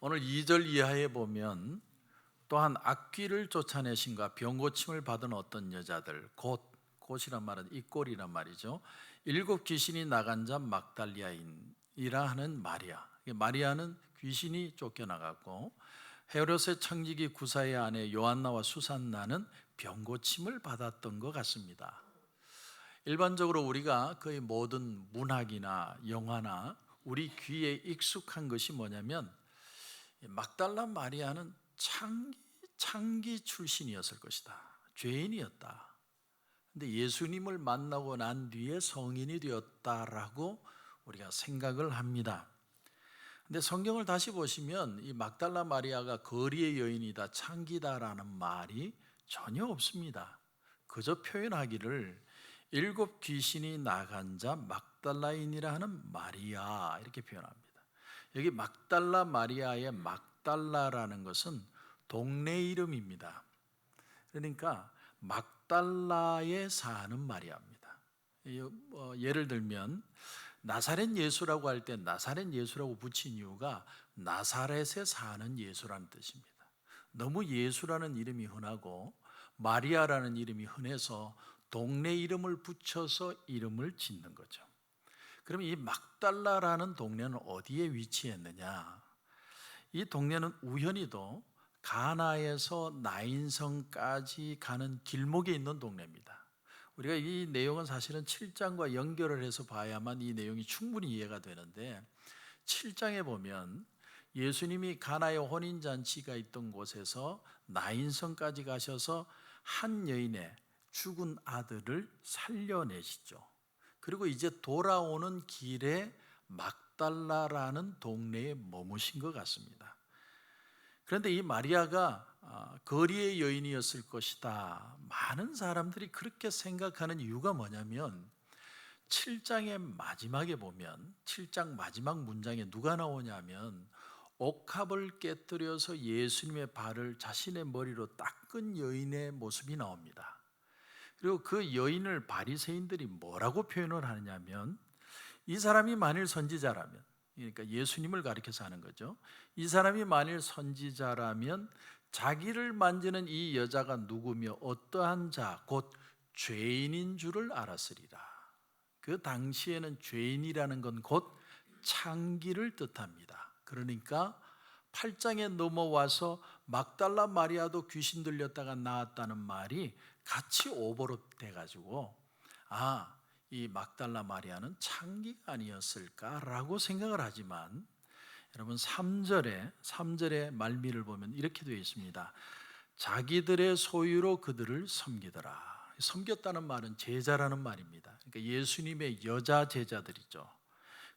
오늘 2절 이하에 보면 또한 악귀를 쫓아내신과 병고침을 받은 어떤 여자들, 곧이란 말은 이 꼴이란 말이죠. 7 귀신이 나간 자 막달리아인이라 하는 마리아. 마리아는 귀신이 쫓겨나갔고, 헤롯의 청지기 구사의 아내 요한나와 수산나는 병고침을 받았던 것 같습니다. 일반적으로 우리가 거의 모든 문학이나 영화나 우리 귀에 익숙한 것이 뭐냐면, 막달라 마리아는 창기 출신이었을 것이다. 죄인이었다. 근데 예수님을 만나고 난 뒤에 성인이 되었다라고 우리가 생각을 합니다. 근데 성경을 다시 보시면 이 막달라 마리아가 거리의 여인이다, 창기다라는 말이 전혀 없습니다. 그저 표현하기를 7 귀신이 나간 자 막달라인이라 하는 마리아 이렇게 표현합니다. 여기 막달라 마리아의 막달라라는 것은 동네 이름입니다. 그러니까 막달라에 사는 마리아입니다. 예를 들면 나사렛 예수라고 할 때 나사렛 예수라고 붙인 이유가 나사렛에 사는 예수라는 뜻입니다. 너무 예수라는 이름이 흔하고 마리아라는 이름이 흔해서 동네 이름을 붙여서 이름을 짓는 거죠. 그럼 이 막달라라는 동네는 어디에 위치했느냐? 이 동네는 우연히도 가나에서 나인성까지 가는 길목에 있는 동네입니다. 우리가 이 내용은 사실은 7장과 연결을 해서 봐야만 이 내용이 충분히 이해가 되는데, 7장에 보면 예수님이 가나의 혼인잔치가 있던 곳에서 나인성까지 가셔서 한 여인의 죽은 아들을 살려내시죠. 그리고 이제 돌아오는 길에 막달라라는 동네에 머무신 것 같습니다. 그런데 이 마리아가 거리의 여인이었을 것이다, 많은 사람들이 그렇게 생각하는 이유가 뭐냐면 7장의 마지막에 보면 7장 마지막 문장에 누가 나오냐면 옥합을 깨뜨려서 예수님의 발을 자신의 머리로 닦은 여인의 모습이 나옵니다. 그리고 그 여인을 바리새인들이 뭐라고 표현을 하느냐면, 이 사람이 만일 선지자라면, 그러니까 예수님을 가리켜서 하는 거죠. 이 사람이 만일 선지자라면 자기를 만지는 이 여자가 누구며 어떠한 자, 곧 죄인인 줄을 알았으리라. 그 당시에는 죄인이라는 건 곧 창기를 뜻합니다. 그러니까 8장에 넘어와서 막달라 마리아도 귀신 들렸다가 나았다는 말이 같이 오버랩 돼가지고 이 막달라 마리아는 창기가 아니었을까라고 생각을 하지만, 여러분 3절의 말미를 보면 이렇게 되어 있습니다. 자기들의 소유로 그들을 섬기더라. 섬겼다는 말은 제자라는 말입니다. 그러니까 예수님의 여자 제자들이죠.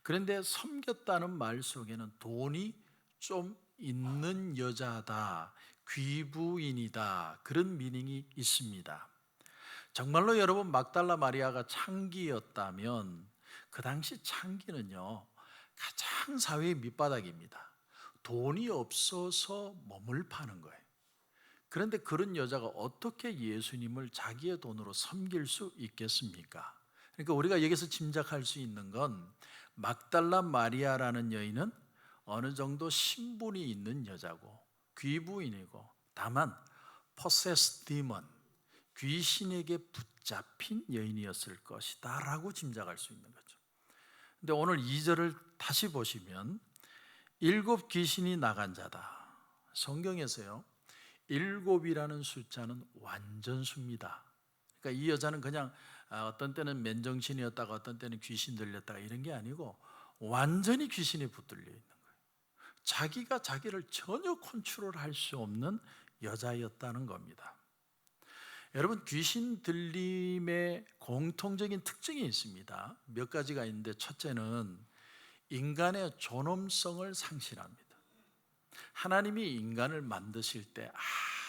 그런데 섬겼다는 말 속에는 돈이 좀 있는 여자다, 귀부인이다, 그런 미닝이 있습니다. 정말로 여러분 막달라 마리아가 창기였다면 그 당시 창기는요 가장 사회의 밑바닥입니다. 돈이 없어서 몸을 파는 거예요. 그런데 그런 여자가 어떻게 예수님을 자기의 돈으로 섬길 수 있겠습니까? 그러니까 우리가 여기서 짐작할 수 있는 건 막달라 마리아라는 여인은 어느 정도 신분이 있는 여자고 귀부인이고, 다만 possessed demon, 귀신에게 붙잡힌 여인이었을 것이다 라고 짐작할 수 있는 거죠. 근데 오늘 2절을 다시 보시면 7 귀신이 나간 자다. 성경에서요 7이라는 숫자는 완전수입니다. 그러니까 이 여자는 그냥 어떤 때는 맨정신이었다가 어떤 때는 귀신 들렸다가 이런 게 아니고 완전히 귀신에 붙들려 있는 거예요. 자기가 자기를 전혀 컨트롤할 수 없는 여자였다는 겁니다. 여러분, 귀신 들림의 공통적인 특징이 있습니다. 몇 가지가 있는데, 첫째는 인간의 존엄성을 상실합니다. 하나님이 인간을 만드실 때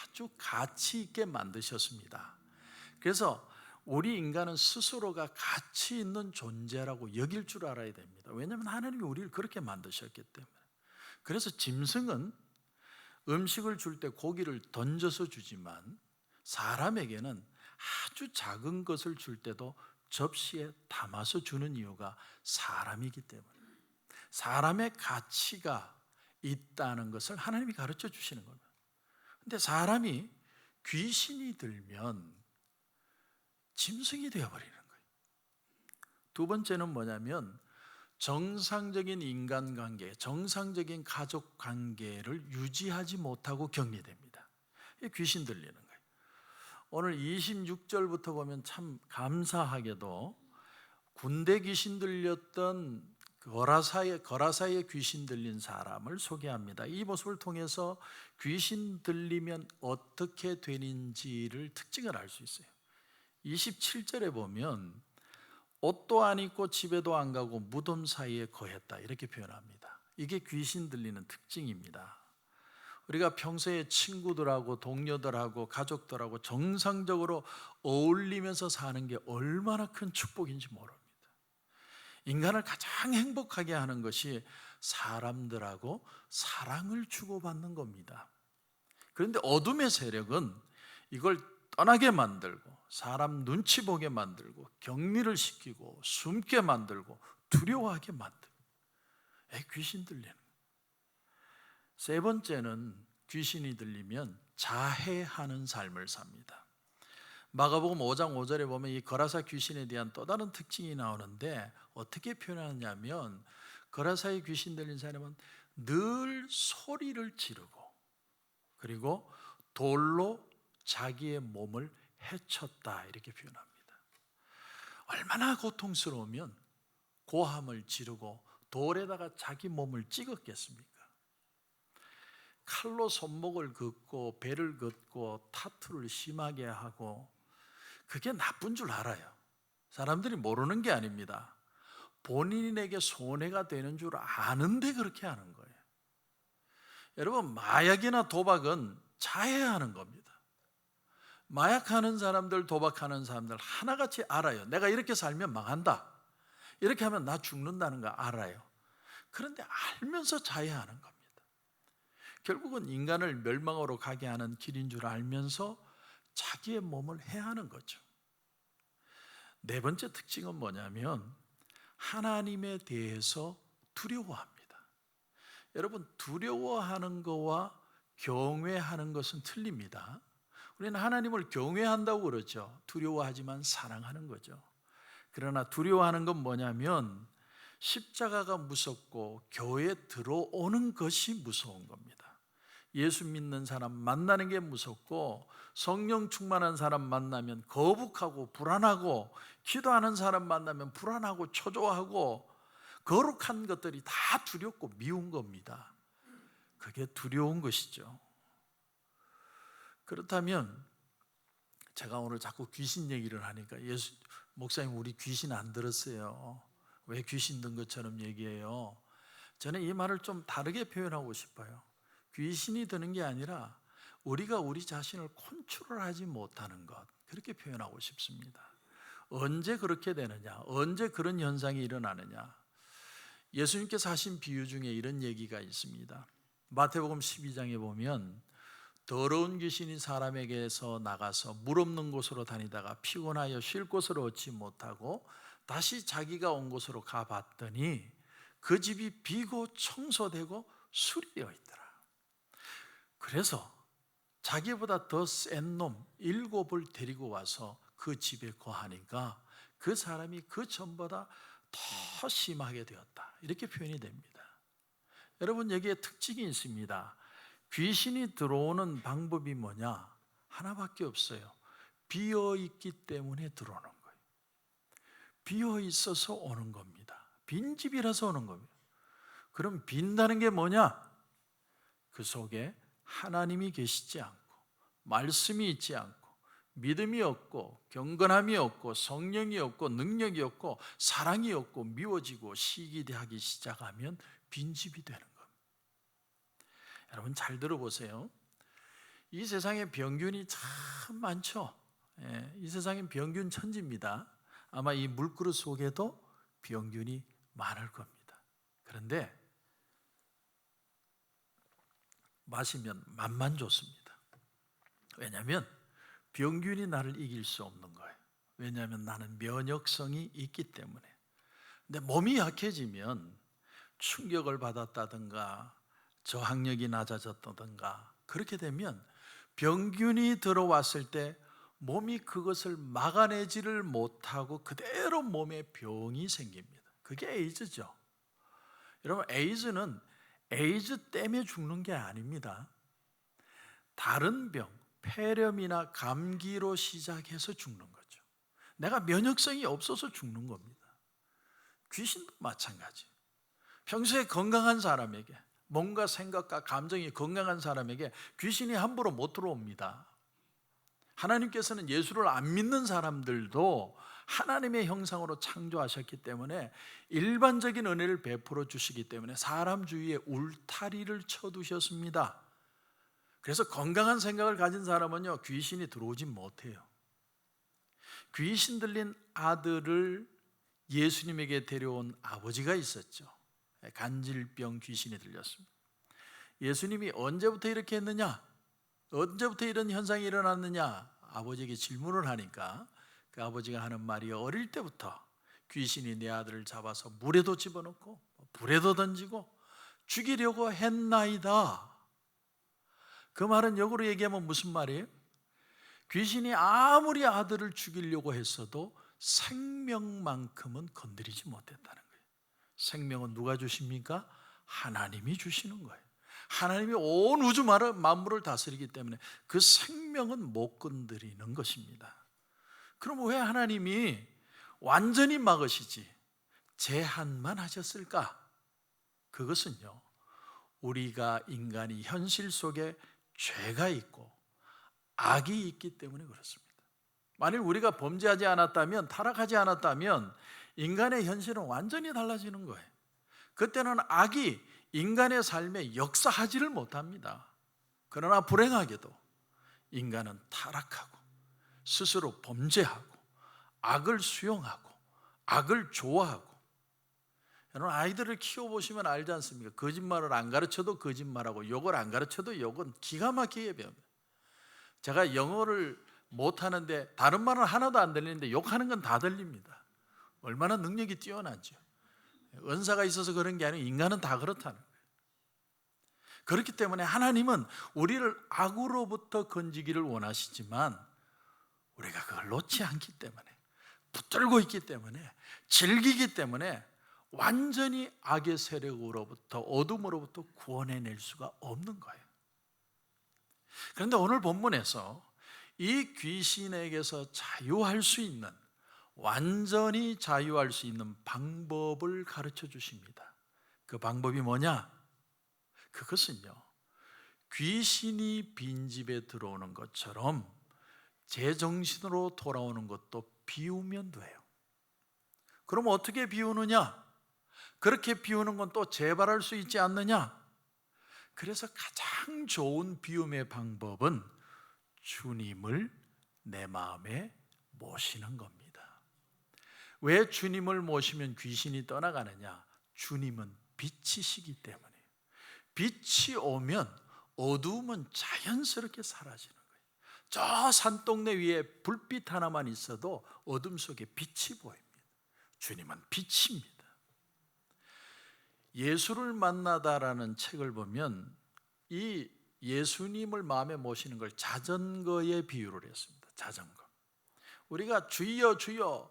아주 가치 있게 만드셨습니다. 그래서 우리 인간은 스스로가 가치 있는 존재라고 여길 줄 알아야 됩니다. 왜냐하면 하나님이 우리를 그렇게 만드셨기 때문에. 그래서 짐승은 음식을 줄 때 고기를 던져서 주지만 사람에게는 아주 작은 것을 줄 때도 접시에 담아서 주는 이유가 사람이기 때문에, 사람의 가치가 있다는 것을 하나님이 가르쳐 주시는 겁니다. 근데 사람이 귀신이 들면 짐승이 되어버리는 거예요. 두 번째는 뭐냐면 정상적인 인간관계, 정상적인 가족관계를 유지하지 못하고 격리됩니다. 이게 귀신 들리는 거예요. 오늘 26절부터 보면 참 감사하게도 군대 귀신 들렸던 거라사에 귀신 들린 사람을 소개합니다. 이 모습을 통해서 귀신 들리면 어떻게 되는지를 특징을 알 수 있어요. 27절에 보면 옷도 안 입고 집에도 안 가고 무덤 사이에 거했다, 이렇게 표현합니다. 이게 귀신 들리는 특징입니다. 우리가 평소에 친구들하고 동료들하고 가족들하고 정상적으로 어울리면서 사는 게 얼마나 큰 축복인지 모릅니다. 인간을 가장 행복하게 하는 것이 사람들하고 사랑을 주고받는 겁니다. 그런데 어둠의 세력은 이걸 떠나게 만들고 사람 눈치 보게 만들고 격리를 시키고 숨게 만들고 두려워하게 만들고 귀신 들리는. 세 번째는 귀신이 들리면 자해하는 삶을 삽니다. 마가복음 5장 5절에 보면 이 거라사 귀신에 대한 또 다른 특징이 나오는데 어떻게 표현하냐면 거라사의 귀신 들린 사람은 늘 소리를 지르고 그리고 돌로 자기의 몸을 해쳤다, 이렇게 표현합니다. 얼마나 고통스러우면 고함을 지르고 돌에다가 자기 몸을 찍었겠습니까? 칼로 손목을 긋고 배를 긋고 타투를 심하게 하고, 그게 나쁜 줄 알아요. 사람들이 모르는 게 아닙니다. 본인에게 손해가 되는 줄 아는데 그렇게 하는 거예요. 여러분, 마약이나 도박은 자해하는 겁니다. 마약하는 사람들, 도박하는 사람들 하나같이 알아요. 내가 이렇게 살면 망한다, 이렇게 하면 나 죽는다는 거 알아요. 그런데 알면서 자해하는 겁니다. 결국은 인간을 멸망으로 가게 하는 길인 줄 알면서 자기의 몸을 해하는 거죠. 네 번째 특징은 뭐냐면 하나님에 대해서 두려워합니다. 여러분, 두려워하는 것과 경외하는 것은 틀립니다. 우리는 하나님을 경외한다고 그러죠. 두려워하지만 사랑하는 거죠. 그러나 두려워하는 건 뭐냐면 십자가가 무섭고 교회에 들어오는 것이 무서운 겁니다. 예수 믿는 사람 만나는 게 무섭고 성령 충만한 사람 만나면 거북하고 불안하고, 기도하는 사람 만나면 불안하고 초조하고, 거룩한 것들이 다 두렵고 미운 겁니다. 그게 두려운 것이죠. 그렇다면 제가 오늘 자꾸 귀신 얘기를 하니까 목사님 우리 귀신 안 들었어요, 왜 귀신 든 것처럼 얘기해요? 저는 이 말을 좀 다르게 표현하고 싶어요. 귀신이 드는 게 아니라 우리가 우리 자신을 컨트롤하지 못하는 것, 그렇게 표현하고 싶습니다. 언제 그렇게 되느냐? 언제 그런 현상이 일어나느냐? 예수님께서 하신 비유 중에 이런 얘기가 있습니다. 마태복음 12장에 보면 더러운 귀신이 사람에게서 나가서 물 없는 곳으로 다니다가 피곤하여 쉴 곳을 얻지 못하고 다시 자기가 온 곳으로 가봤더니 그 집이 비고 청소되고 수리되어 있더라. 그래서 자기보다 더 센 놈 7을 데리고 와서 그 집에 거하니까 그 사람이 그 전보다 더 심하게 되었다, 이렇게 표현이 됩니다. 여러분, 여기에 특징이 있습니다. 귀신이 들어오는 방법이 뭐냐? 하나밖에 없어요. 비어있기 때문에 들어오는 거예요. 비어있어서 오는 겁니다. 빈집이라서 오는 겁니다. 그럼 빈다는 게 뭐냐? 그 속에 하나님이 계시지 않고 말씀이 있지 않고 믿음이 없고 경건함이 없고 성령이 없고 능력이 없고 사랑이 없고 미워지고 시기하기 시작하면 빈집이 되는 겁니다. 여러분 잘 들어보세요. 이 세상에 병균이 참 많죠. 이 세상엔 병균 천지입니다. 아마 이 물그릇 속에도 병균이 많을 겁니다. 그런데 마시면 맛만 좋습니다. 왜냐하면 병균이 나를 이길 수 없는 거예요. 왜냐하면 나는 면역성이 있기 때문에. 근데 몸이 약해지면 충격을 받았다든가 저항력이 낮아졌다든가 그렇게 되면 병균이 들어왔을 때 몸이 그것을 막아내지를 못하고 그대로 몸에 병이 생깁니다. 그게 에이즈죠. 여러분, 에이즈는 에이즈 때문에 죽는 게 아닙니다. 다른 병, 폐렴이나 감기로 시작해서 죽는 거죠. 내가 면역성이 없어서 죽는 겁니다. 귀신도 마찬가지. 평소에 건강한 사람에게, 몸과 생각과 감정이 건강한 사람에게 귀신이 함부로 못 들어옵니다. 하나님께서는 예수를 안 믿는 사람들도 하나님의 형상으로 창조하셨기 때문에 일반적인 은혜를 베풀어 주시기 때문에 사람 주위에 울타리를 쳐두셨습니다. 그래서 건강한 생각을 가진 사람은요, 귀신이 들어오지 못해요. 귀신 들린 아들을 예수님에게 데려온 아버지가 있었죠. 간질병 귀신이 들렸습니다. 예수님이 언제부터 이렇게 했느냐? 언제부터 이런 현상이 일어났느냐? 아버지에게 질문을 하니까 그 아버지가 하는 말이 어릴 때부터 귀신이 내 아들을 잡아서 물에도 집어넣고 불에도 던지고 죽이려고 했나이다. 그 말은 역으로 얘기하면 무슨 말이에요? 귀신이 아무리 아들을 죽이려고 했어도 생명만큼은 건드리지 못했다는 거예요. 생명은 누가 주십니까? 하나님이 주시는 거예요. 하나님이 온 우주 만물을 다스리기 때문에 그 생명은 못 건드리는 것입니다. 그럼 왜 하나님이 완전히 막으시지 제한만 하셨을까? 그것은요, 우리가 인간이 현실 속에 죄가 있고 악이 있기 때문에 그렇습니다. 만일 우리가 범죄하지 않았다면, 타락하지 않았다면 인간의 현실은 완전히 달라지는 거예요. 그때는 악이 인간의 삶에 역사하지를 못합니다. 그러나 불행하게도 인간은 타락하고 스스로 범죄하고 악을 수용하고 악을 좋아하고. 여러분, 아이들을 키워보시면 알지 않습니까? 거짓말을 안 가르쳐도 거짓말하고 욕을 안 가르쳐도 욕은 기가 막히게 배웁니다. 제가 영어를 못하는데 다른 말은 하나도 안 들리는데 욕하는 건 다 들립니다. 얼마나 능력이 뛰어난지요. 은사가 있어서 그런 게 아니고 인간은 다 그렇다는 거예요. 그렇기 때문에 하나님은 우리를 악으로부터 건지기를 원하시지만 우리가 그걸 놓지 않기 때문에, 붙들고 있기 때문에, 즐기기 때문에 완전히 악의 세력으로부터, 어둠으로부터 구원해낼 수가 없는 거예요. 그런데 오늘 본문에서 이 귀신에게서 자유할 수 있는, 완전히 자유할 수 있는 방법을 가르쳐 주십니다. 그 방법이 뭐냐? 그것은요, 귀신이 빈집에 들어오는 것처럼 제정신으로 돌아오는 것도 비우면 돼요. 그럼 어떻게 비우느냐? 그렇게 비우는 건 또 재발할 수 있지 않느냐? 그래서 가장 좋은 비움의 방법은 주님을 내 마음에 모시는 겁니다. 왜 주님을 모시면 귀신이 떠나가느냐? 주님은 빛이시기 때문에. 빛이 오면 어두움은 자연스럽게 사라지는 거예요. 저 산동네 위에 불빛 하나만 있어도 어둠 속에 빛이 보입니다. 주님은 빛입니다. 예수를 만나다라는 책을 보면 이 예수님을 마음에 모시는 걸 자전거에 비유를 했습니다. 자전거. 우리가 주여 주여,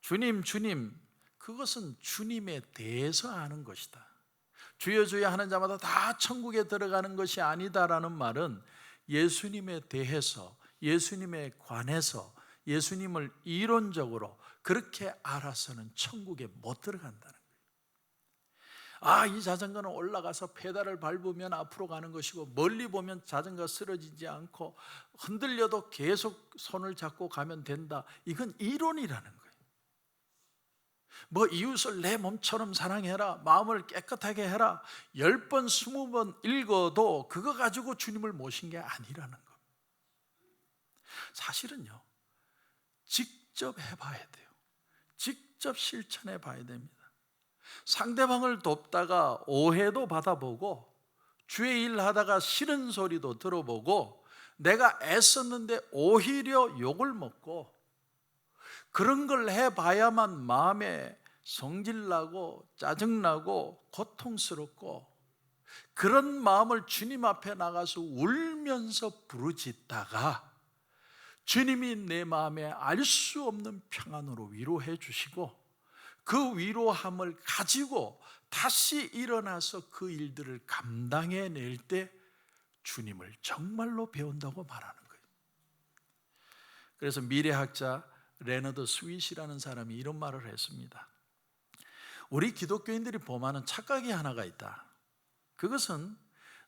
주님 주님, 그것은 주님에 대해서 아는 것이다. 주여 주여 하는 자마다 다 천국에 들어가는 것이 아니다라는 말은 예수님에 대해서, 예수님에 관해서, 예수님을 이론적으로 그렇게 알아서는 천국에 못 들어간다는 거예요. 이 자전거는 올라가서 페달을 밟으면 앞으로 가는 것이고, 멀리 보면 자전거가 쓰러지지 않고 흔들려도 계속 손을 잡고 가면 된다. 이건 이론이라는 거예요. 뭐 이웃을 내 몸처럼 사랑해라, 마음을 깨끗하게 해라, 10번 20번 읽어도 그거 가지고 주님을 모신 게 아니라는 겁니다. 사실은요, 직접 해봐야 돼요. 직접 실천해 봐야 됩니다. 상대방을 돕다가 오해도 받아보고, 주의 일 하다가 싫은 소리도 들어보고, 내가 애썼는데 오히려 욕을 먹고, 그런 걸 해봐야만 마음에 성질나고 짜증나고 고통스럽고, 그런 마음을 주님 앞에 나가서 울면서 부르짖다가 주님이 내 마음에 알 수 없는 평안으로 위로해 주시고 그 위로함을 가지고 다시 일어나서 그 일들을 감당해낼 때 주님을 정말로 배운다고 말하는 거예요. 그래서 미래학자 레너드 스윗이라는 사람이 이런 말을 했습니다. 우리 기독교인들이 범하는 착각이 하나가 있다. 그것은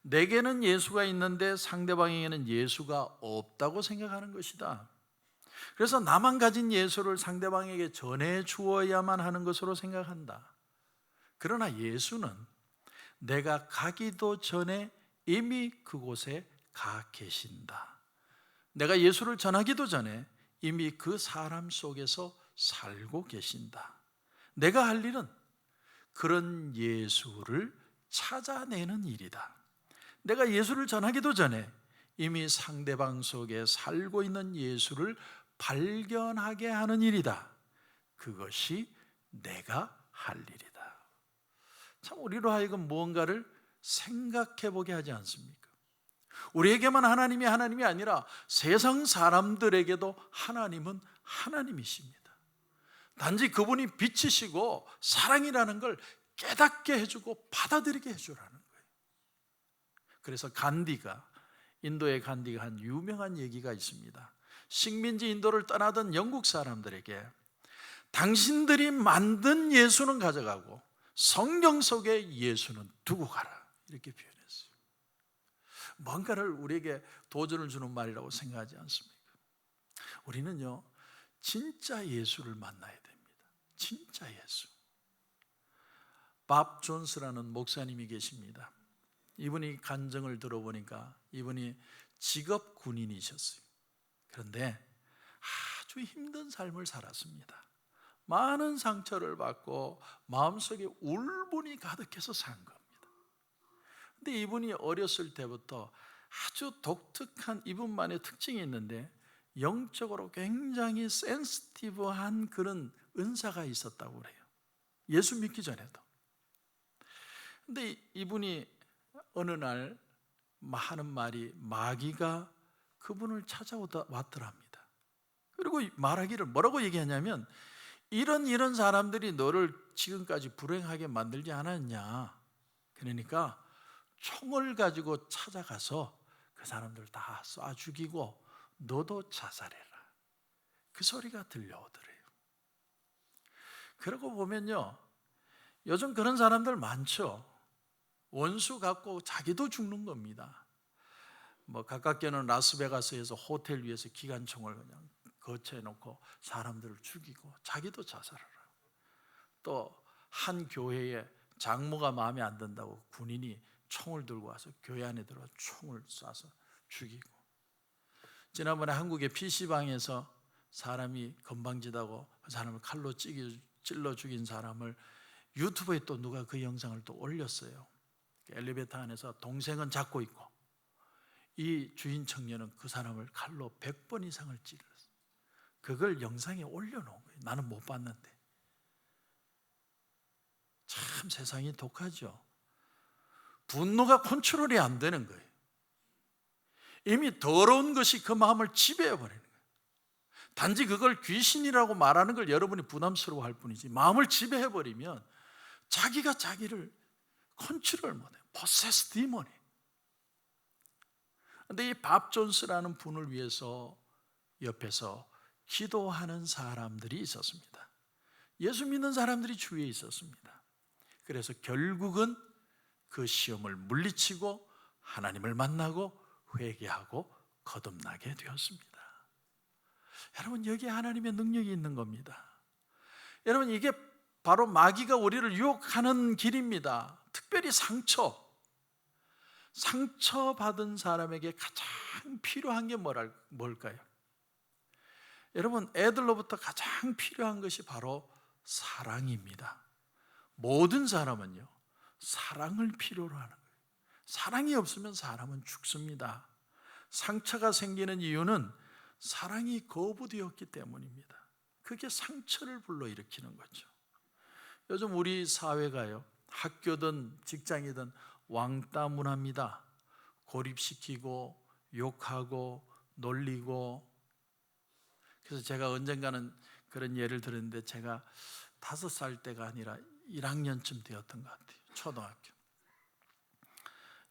내게는 예수가 있는데 상대방에게는 예수가 없다고 생각하는 것이다. 그래서 나만 가진 예수를 상대방에게 전해 주어야만 하는 것으로 생각한다. 그러나 예수는 내가 가기도 전에 이미 그곳에 가 계신다. 내가 예수를 전하기도 전에 이미 그 사람 속에서 살고 계신다. 내가 할 일은 그런 예수를 찾아내는 일이다. 내가 예수를 전하기도 전에 이미 상대방 속에 살고 있는 예수를 발견하게 하는 일이다. 그것이 내가 할 일이다. 참 우리로 하여금 무언가를 생각해 보게 하지 않습니까? 우리에게만 하나님이 아니라 세상 사람들에게도 하나님은 하나님이십니다. 단지 그분이 빛이시고 사랑이라는 걸 깨닫게 해주고 받아들이게 해주라는 거예요. 그래서 인도의 간디가 한 유명한 얘기가 있습니다. 식민지 인도를 떠나던 영국 사람들에게 당신들이 만든 예수는 가져가고 성경 속의 예수는 두고 가라, 이렇게 표현했어요. 뭔가를 우리에게 도전을 주는 말이라고 생각하지 않습니까? 우리는요 진짜 예수를 만나야 됩니다. 진짜 예수. 밥 존스라는 목사님이 계십니다. 이분이 간증을 들어보니까 이분이 직업 군인이셨어요. 그런데 아주 힘든 삶을 살았습니다. 많은 상처를 받고 마음속에 울분이 가득해서 산 겁니다. 근데 이분이 어렸을 때부터 아주 독특한 이분만의 특징이 있는데 영적으로 굉장히 센시티브한 그런 은사가 있었다고 그래요. 예수 믿기 전에도. 근데 이분이 어느 날 하는 말이 마귀가 그분을 찾아왔더랍니다. 그리고 말하기를 뭐라고 얘기하냐면 이런 사람들이 너를 지금까지 불행하게 만들지 않았냐. 그러니까 총을 가지고 찾아가서 그 사람들 다 쏴 죽이고 너도 자살해라. 그 소리가 들려오더래요. 그러고 보면요 요즘 그런 사람들 많죠. 원수 갖고 자기도 죽는 겁니다. 가깝게는 라스베가스에서 호텔 위에서 기관총을 그냥 거쳐놓고 사람들을 죽이고 자기도 자살하라. 또 한 교회에 장모가 마음에 안 든다고 군인이 총을 들고 와서 교회 안에 들어와 총을 쏴서 죽이고, 지난번에 한국의 PC방에서 사람이 건방지다고 그 사람을 칼로 찔러 죽인 사람을 유튜브에 또 누가 그 영상을 또 올렸어요. 엘리베이터 안에서 동생은 잡고 있고 이 주인 청년은 그 사람을 칼로 100번 이상을 찔렀어요. 그걸 영상에 올려놓은 거예요. 나는 못 봤는데. 참 세상이 독하죠. 분노가 컨트롤이 안 되는 거예요. 이미 더러운 것이 그 마음을 지배해버리는 거예요. 단지 그걸 귀신이라고 말하는 걸 여러분이 부담스러워할 뿐이지 마음을 지배해버리면 자기가 자기를 컨트롤 못해요. possess demon이. 그런데 이 밥 존스라는 분을 위해서 옆에서 기도하는 사람들이 있었습니다. 예수 믿는 사람들이 주위에 있었습니다. 그래서 결국은 그 시험을 물리치고 하나님을 만나고 회개하고 거듭나게 되었습니다. 여러분 여기에 하나님의 능력이 있는 겁니다. 여러분 이게 바로 마귀가 우리를 유혹하는 길입니다. 특별히 상처받은 사람에게 가장 필요한 게 뭘까요? 여러분 애들로부터 가장 필요한 것이 바로 사랑입니다. 모든 사람은요 사랑을 필요로 하는 거예요. 사랑이 없으면 사람은 죽습니다. 상처가 생기는 이유는 사랑이 거부되었기 때문입니다. 그게 상처를 불러일으키는 거죠. 요즘 우리 사회가요 학교든 직장이든 왕따 문화입니다. 고립시키고 욕하고 놀리고. 그래서 제가 언젠가는 그런 예를 들었는데, 제가 5살 때가 아니라 1학년쯤 되었던 것 같아요. 초등학교.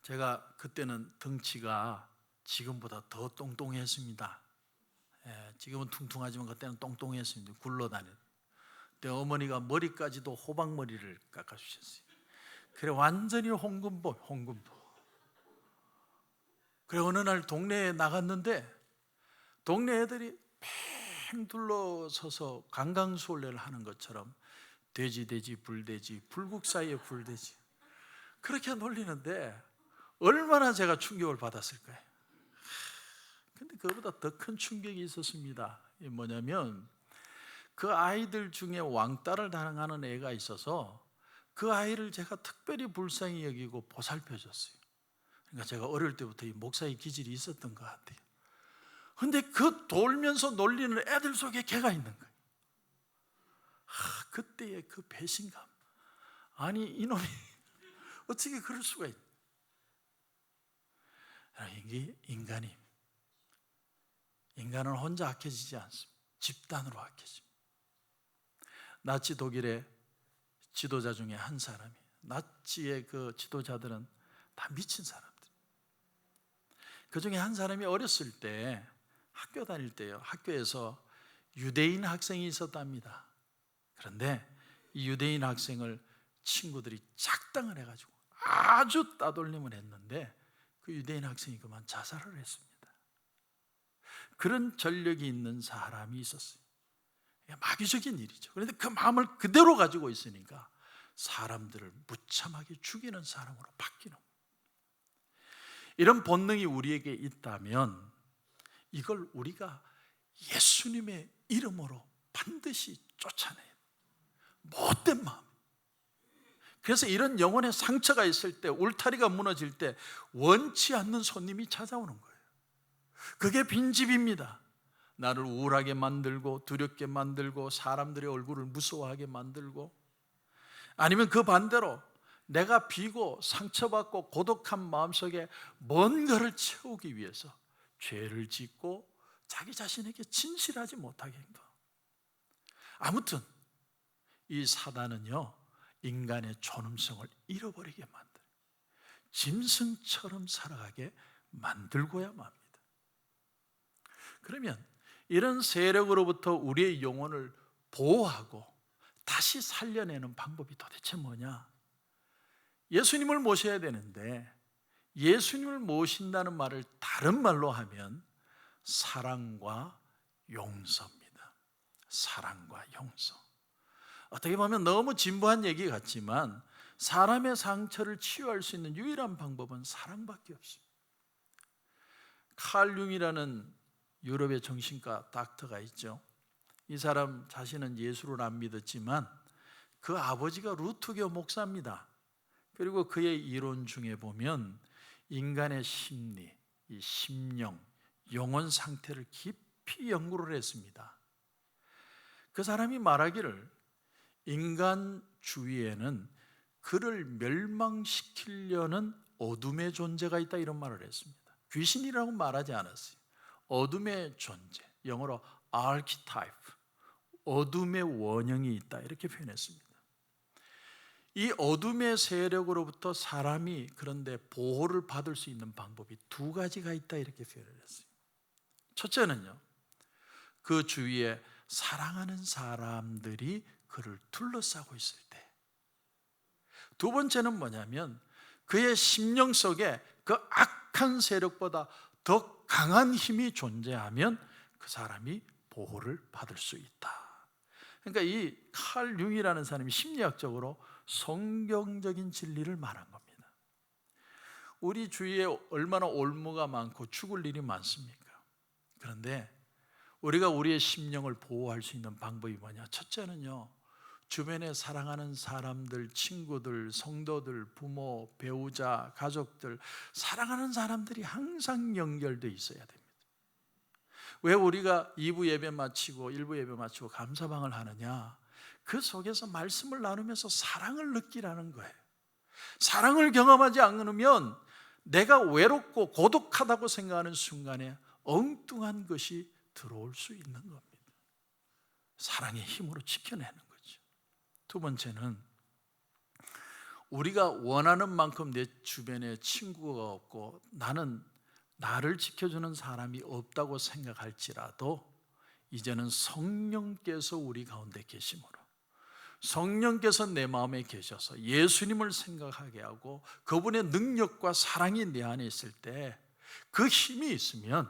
제가 그때는 덩치가 지금보다 더 똥똥했습니다. 지금은 퉁퉁하지만 그때는 똥똥했습니다. 굴러다녔. 그때 어머니가 머리까지도 호박머리를 깎아주셨어요. 그래 완전히 홍금보. 그래 어느 날 동네에 나갔는데 동네 애들이 팽 둘러서서 강강수월래를 하는 것처럼 돼지 불돼지, 불국 사이에 불돼지, 그렇게 놀리는데 얼마나 제가 충격을 받았을까요? 근데 그거보다 더 큰 충격이 있었습니다. 이게 뭐냐면 그 아이들 중에 왕따를 당하는 애가 있어서 그 아이를 제가 특별히 불쌍히 여기고 보살펴줬어요. 그러니까 제가 어릴 때부터 이 목사의 기질이 있었던 것 같아요. 근데 그 돌면서 놀리는 애들 속에 걔가 있는 거예요. 그때의 그 배신감. 아니 이놈이 어떻게 그럴 수가 있나. 이게 인간은 혼자 악해지지 않습니다. 집단으로 악해집니다. 나치 독일의 지도자 중에 한 사람이, 나치의 그 지도자들은 다 미친 사람들. 그 중에 한 사람이 어렸을 때 학교 다닐 때요, 학교에서 유대인 학생이 있었답니다. 그런데 이 유대인 학생을 친구들이 작당을 해가지고 아주 따돌림을 했는데 그 유대인 학생이 그만 자살을 했습니다. 그런 전력이 있는 사람이 있었어요. 마귀적인 일이죠. 그런데 그 마음을 그대로 가지고 있으니까 사람들을 무참하게 죽이는 사람으로 바뀌는 거예요. 이런 본능이 우리에게 있다면 이걸 우리가 예수님의 이름으로 반드시 쫓아내야 돼요. 못된 마음. 그래서 이런 영혼의 상처가 있을 때, 울타리가 무너질 때 원치 않는 손님이 찾아오는 거예요. 그게 빈집입니다. 나를 우울하게 만들고 두렵게 만들고 사람들의 얼굴을 무서워하게 만들고, 아니면 그 반대로 내가 비고 상처받고 고독한 마음속에 뭔가를 채우기 위해서 죄를 짓고 자기 자신에게 진실하지 못하게 행동. 아무튼 이 사단은요, 인간의 존엄성을 잃어버리게 만들어요. 짐승처럼 살아가게 만들고야 맙니다. 그러면 이런 세력으로부터 우리의 영혼을 보호하고 다시 살려내는 방법이 도대체 뭐냐? 예수님을 모셔야 되는데, 예수님을 모신다는 말을 다른 말로 하면 사랑과 용서입니다. 사랑과 용서. 어떻게 보면 너무 진부한 얘기 같지만 사람의 상처를 치유할 수 있는 유일한 방법은 사랑밖에 없습니다. 칼 융이라는 유럽의 정신과 닥터가 있죠. 이 사람 자신은 예수를 안 믿었지만 그 아버지가 루트교 목사입니다. 그리고 그의 이론 중에 보면 인간의 심리, 이 심령, 영혼 상태를 깊이 연구를 했습니다. 그 사람이 말하기를 인간 주위에는 그를 멸망시키려는 어둠의 존재가 있다, 이런 말을 했습니다. 귀신이라고 말하지 않았어요. 어둠의 존재, 영어로 archetype, 어둠의 원형이 있다, 이렇게 표현했습니다. 이 어둠의 세력으로부터 사람이 그런데 보호를 받을 수 있는 방법이 2가지가 있다, 이렇게 표현을 했어요. 첫째는요, 그 주위에 사랑하는 사람들이 그를 둘러싸고 있을 때. 두 번째는 뭐냐면 그의 심령 속에 그 악한 세력보다 더 강한 힘이 존재하면 그 사람이 보호를 받을 수 있다. 그러니까 이 칼 융이라는 사람이 심리학적으로 성경적인 진리를 말한 겁니다. 우리 주위에 얼마나 올무가 많고 죽을 일이 많습니까? 그런데 우리가 우리의 심령을 보호할 수 있는 방법이 뭐냐? 첫째는요, 주변에 사랑하는 사람들, 친구들, 성도들, 부모, 배우자, 가족들, 사랑하는 사람들이 항상 연결되어 있어야 됩니다. 왜 우리가 2부 예배 마치고 1부 예배 마치고 감사방을 하느냐? 그 속에서 말씀을 나누면서 사랑을 느끼라는 거예요. 사랑을 경험하지 않으면 내가 외롭고 고독하다고 생각하는 순간에 엉뚱한 것이 들어올 수 있는 겁니다. 사랑의 힘으로 지켜내는 거죠. 두 번째는 우리가 원하는 만큼 내 주변에 친구가 없고 나는 나를 지켜주는 사람이 없다고 생각할지라도 이제는 성령께서 우리 가운데 계심으로, 성령께서 내 마음에 계셔서 예수님을 생각하게 하고 그분의 능력과 사랑이 내 안에 있을 때 그 힘이 있으면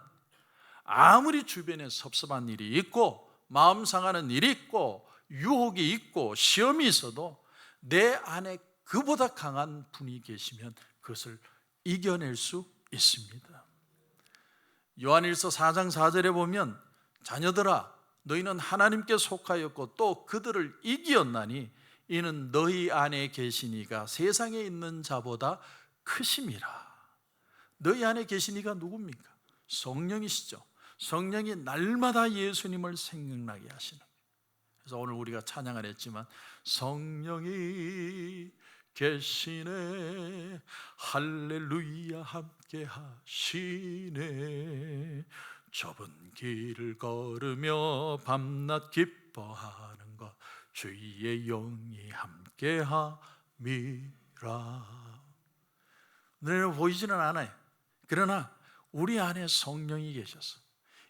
아무리 주변에 섭섭한 일이 있고 마음 상하는 일이 있고 유혹이 있고 시험이 있어도 내 안에 그보다 강한 분이 계시면 그것을 이겨낼 수 있습니다. 요한일서 4장 4절에 보면 자녀들아 너희는 하나님께 속하였고 또 그들을 이기었나니 이는 너희 안에 계시니가 세상에 있는 자보다 크심이라. 너희 안에 계시니가 누굽니까? 성령이시죠. 성령이 날마다 예수님을 생각나게 하시는 거예요. 그래서 오늘 우리가 찬양을 했지만 성령이 계시네 할렐루야 함께 하시네 좁은 길을 걸으며 밤낮 기뻐하는 것 주의 영이 함께 함이라. 눈에 보이지는 않아요. 그러나 우리 안에 성령이 계셔서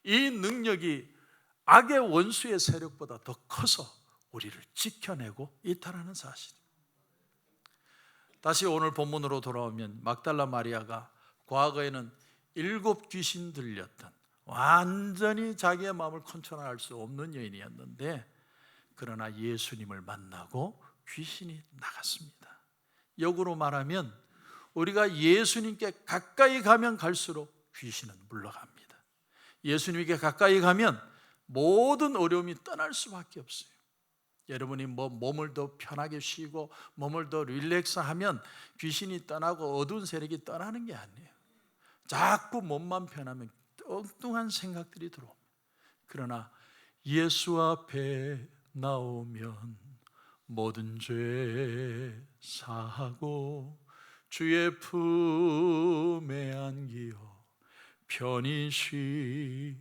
이 능력이 악의 원수의 세력보다 더 커서 우리를 지켜내고 있다는 사실. 다시 오늘 본문으로 돌아오면 막달라 마리아가 과거에는 7 귀신 들렸던 완전히 자기의 마음을 컨트롤할 수 없는 여인이었는데 그러나 예수님을 만나고 귀신이 나갔습니다. 역으로 말하면 우리가 예수님께 가까이 가면 갈수록 귀신은 물러갑니다. 예수님께 가까이 가면 모든 어려움이 떠날 수밖에 없어요. 여러분이 몸을 더 편하게 쉬고 몸을 더 릴렉스하면 귀신이 떠나고 어두운 세력이 떠나는 게 아니에요. 자꾸 몸만 편하면 엉뚱한 생각들이 들어옵니다. 그러나 예수 앞에 나오면 모든 죄 사하고 주의 품에 안기어 편히 쉬리라.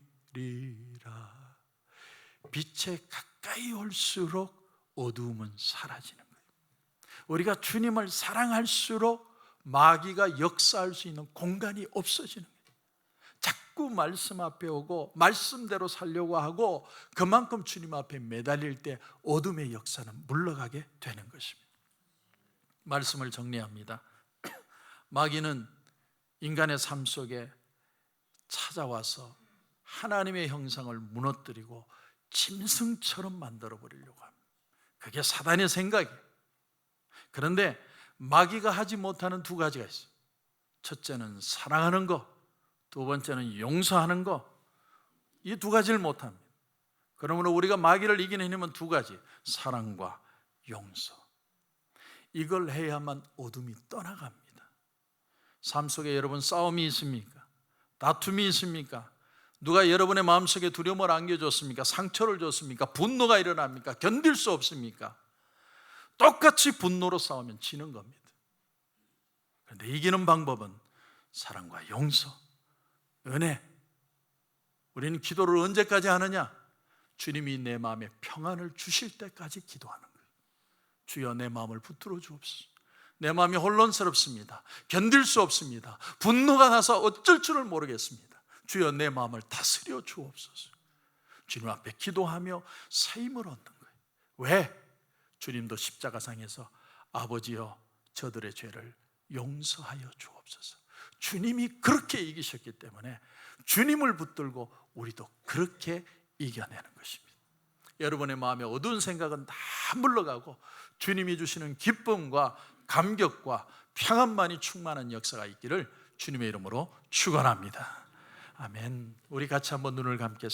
빛에 가까이 올수록 어두움은 사라지는 거예요. 우리가 주님을 사랑할수록 마귀가 역사할 수 있는 공간이 없어지는 거예요. 자꾸 말씀 앞에 오고 말씀대로 살려고 하고 그만큼 주님 앞에 매달릴 때 어둠의 역사는 물러가게 되는 것입니다. 말씀을 정리합니다. 마귀는 인간의 삶 속에 찾아와서 하나님의 형상을 무너뜨리고 짐승처럼 만들어버리려고 합니다. 그게 사단의 생각이에요. 그런데 마귀가 하지 못하는 2 가지가 있어요. 첫째는 사랑하는 것, 두 번째는 용서하는 것. 이 2 가지를 못합니다. 그러므로 우리가 마귀를 이기는 힘은 2 가지, 사랑과 용서. 이걸 해야만 어둠이 떠나갑니다. 삶 속에 여러분 싸움이 있습니까? 다툼이 있습니까? 누가 여러분의 마음속에 두려움을 안겨줬습니까? 상처를 줬습니까? 분노가 일어납니까? 견딜 수 없습니까? 똑같이 분노로 싸우면 지는 겁니다. 그런데 이기는 방법은 사랑과 용서, 은혜. 우리는 기도를 언제까지 하느냐? 주님이 내 마음에 평안을 주실 때까지 기도하는 거예요. 주여 내 마음을 붙들어 주옵소서. 내 마음이 혼란스럽습니다. 견딜 수 없습니다. 분노가 나서 어쩔 줄을 모르겠습니다. 주여 내 마음을 다스려 주옵소서. 주님 앞에 기도하며 새 힘을 얻는 거예요. 왜? 주님도 십자가상에서 아버지여 저들의 죄를 용서하여 주옵소서. 주님이 그렇게 이기셨기 때문에 주님을 붙들고 우리도 그렇게 이겨내는 것입니다. 여러분의 마음에 어두운 생각은 다 물러가고 주님이 주시는 기쁨과 감격과 평안만이 충만한 역사가 있기를 주님의 이름으로 축원합니다. 아멘. 우리 같이 한번 눈을 감겠습니다.